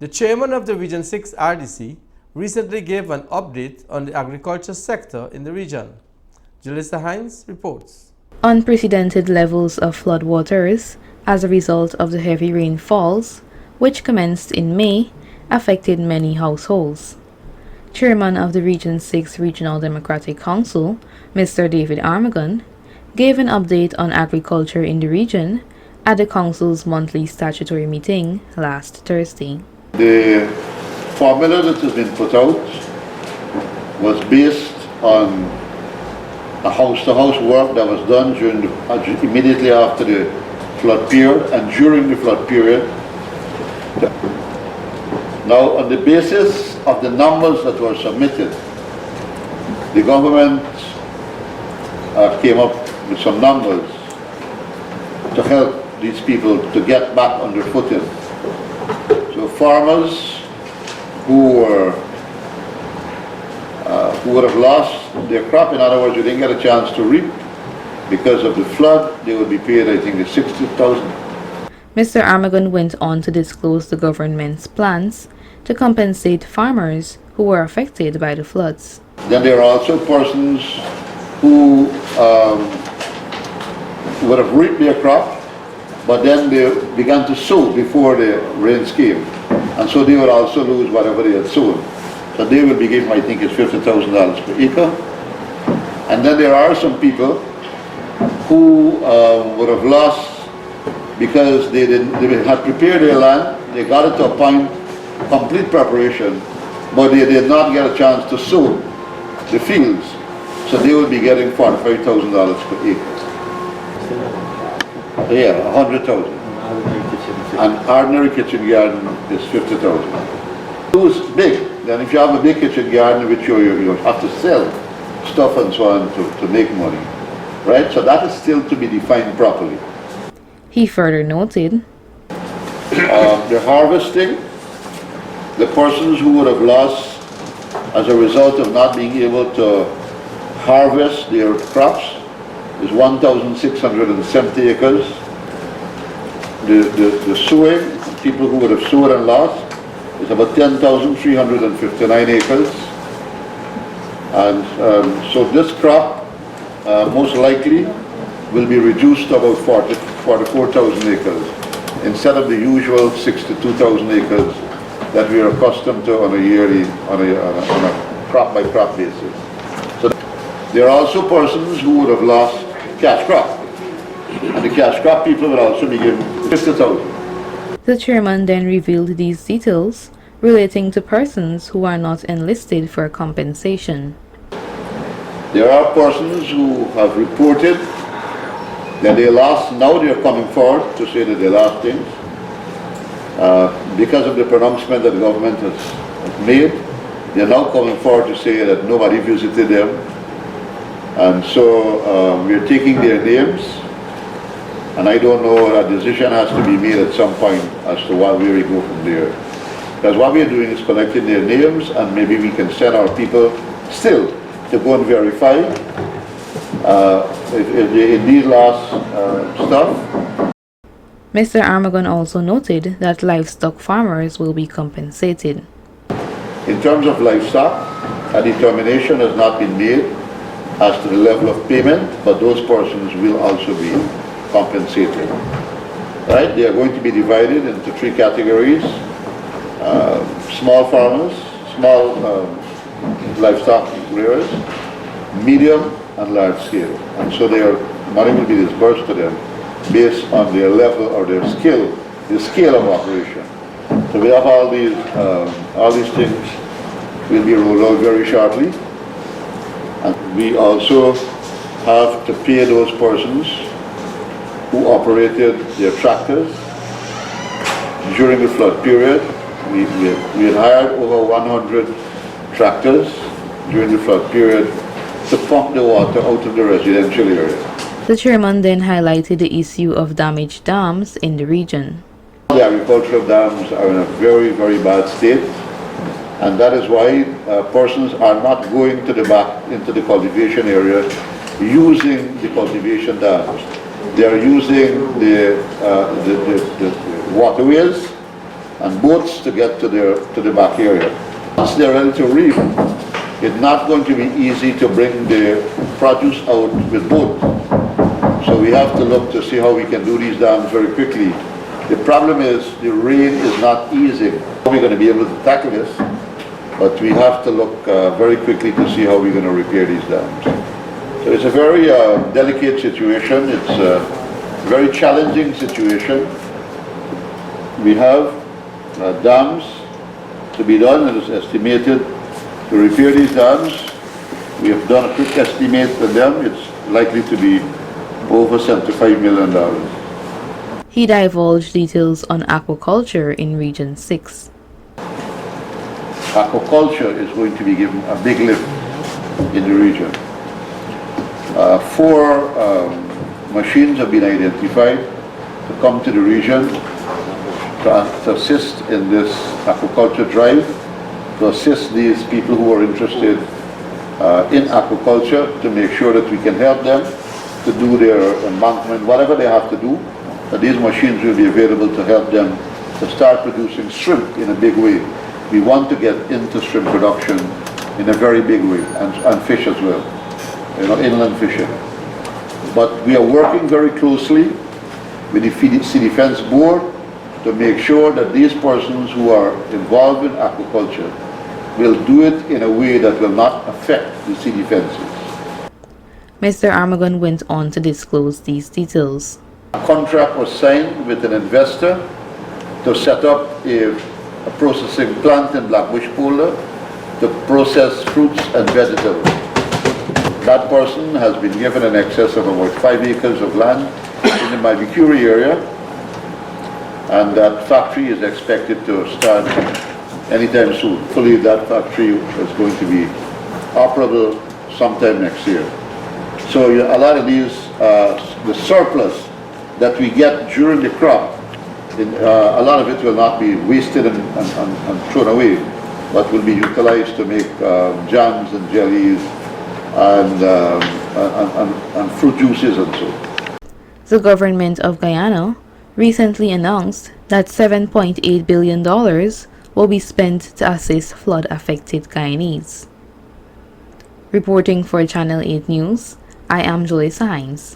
The chairman of the Region 6 RDC recently gave an update on the agriculture sector in the region. Julissa Hines reports. Unprecedented levels of floodwaters as a result of the heavy rainfalls, which commenced in May, affected many households. Chairman of the Region 6 Regional Democratic Council, Mr. David Armagon, gave an update on agriculture in the region at the Council's monthly statutory meeting last Thursday. The formula that has been put out was based on a house-to-house work that was done immediately after the flood period and during the flood period. Now, on the basis of the numbers that were submitted, the government came up with some numbers to help these people to get back on their footing. So farmers who would have lost their crop, in other words, who didn't get a chance to reap because of the flood, they would be paid, I think, the $60,000. Mr. Armagon went on to disclose the government's plans to compensate farmers who were affected by the floods. Then there are also persons who would have reaped their crop, but then they began to sow before the rains came. And so they would also lose whatever they had sown. So they will be given, I think, it's $50,000 per acre. And then there are some people who would have lost because they had prepared their land, they got it to a point, complete preparation, but they did not get a chance to sow the fields. So they would be getting $45,000 per acre. Yeah, 100,000. An ordinary kitchen garden is 50,000. It was big. Then if you have a big kitchen garden, which you have to sell stuff and so on to make money, right? So that is still to be defined properly. He further noted, the harvesting, the persons who would have lost as a result of not being able to harvest their crops is 1,670 acres. The sowing, people who would have sowed and lost, is about 10,359 acres. And so this crop most likely will be reduced to about 44,000 acres instead of the usual 62,000 acres that we are accustomed to on a yearly, on a crop by crop basis. So there are also persons who would have lost cash crop, and the cash crop people will also be given 50,000. The chairman then revealed these details relating to persons who are not enlisted for compensation. There are persons who have reported that they lost, now they are coming forward to say that they lost things. Because of the pronouncement that the government has made, they are now coming forward to say that nobody visited them. And so we are taking their names, and I don't know, a decision has to be made at some point as to where we go from there. Because what we are doing is collecting their names, and maybe we can send our people still to go and verify if they indeed lost stuff. Mr. Armagon also noted that livestock farmers will be compensated. In terms of livestock, a determination has not been made as to the level of payment, but those persons will also be compensated. Right? They are going to be divided into three categories: small farmers, small livestock rearers, medium and large scale. And so their money will be disbursed to them based on their level or their skill, the scale of operation. So we have all these things will be rolled out very shortly. And we also have to pay those persons who operated their tractors during the flood period. We had hired over 100 tractors during the flood period to pump the water out of the residential area. The chairman then highlighted the issue of damaged dams in the region. The agricultural dams are in a very, very bad state, and that is why persons are not going to the back into the cultivation area using the cultivation dams. They are using the waterways and boats to get to the back area. Once they're ready to reef, it's not going to be easy to bring the produce out with boat. So we have to look to see how we can do these dams very quickly. The problem is the rain is not easing. We're going to be able to tackle this, but we have to look very quickly to see how we're going to repair these dams. So it's a very delicate situation. It's a very challenging situation. We have dams to be done. It is estimated to repair these dams. We have done a quick estimate on them. It's likely to be over $75 million. He divulged details on aquaculture in Region 6. Aquaculture is going to be given a big lift in the region. 4 machines have been identified to come to the region to assist in this aquaculture drive, to assist these people who are interested in aquaculture, to make sure that we can help them to do their embankment, whatever they have to do, that these machines will be available to help them to start producing shrimp in a big way. We want to get into shrimp production in a very big way, and fish as well, inland fishing. But we are working very closely with the Sea Defense Board to make sure that these persons who are involved in aquaculture will do it in a way that will not affect the sea defenses. Mr. Armagon went on to disclose these details. A contract was signed with an investor to set up a processing plant in Blackbush Polar to process fruits and vegetables. That person has been given an excess of about 5 acres of land in the Maibikuri area, and that factory is expected to start anytime soon. Fully, that factory is going to be operable sometime next year. So a lot of these, the surplus that we get during the crop, a lot of it will not be wasted and thrown away, but will be utilized to make jams and jellies and fruit juices and so. The government of Guyana recently announced that $7.8 billion will be spent to assist flood-affected Guyanese. Reporting for Channel 8 News, I am Julissa Hines.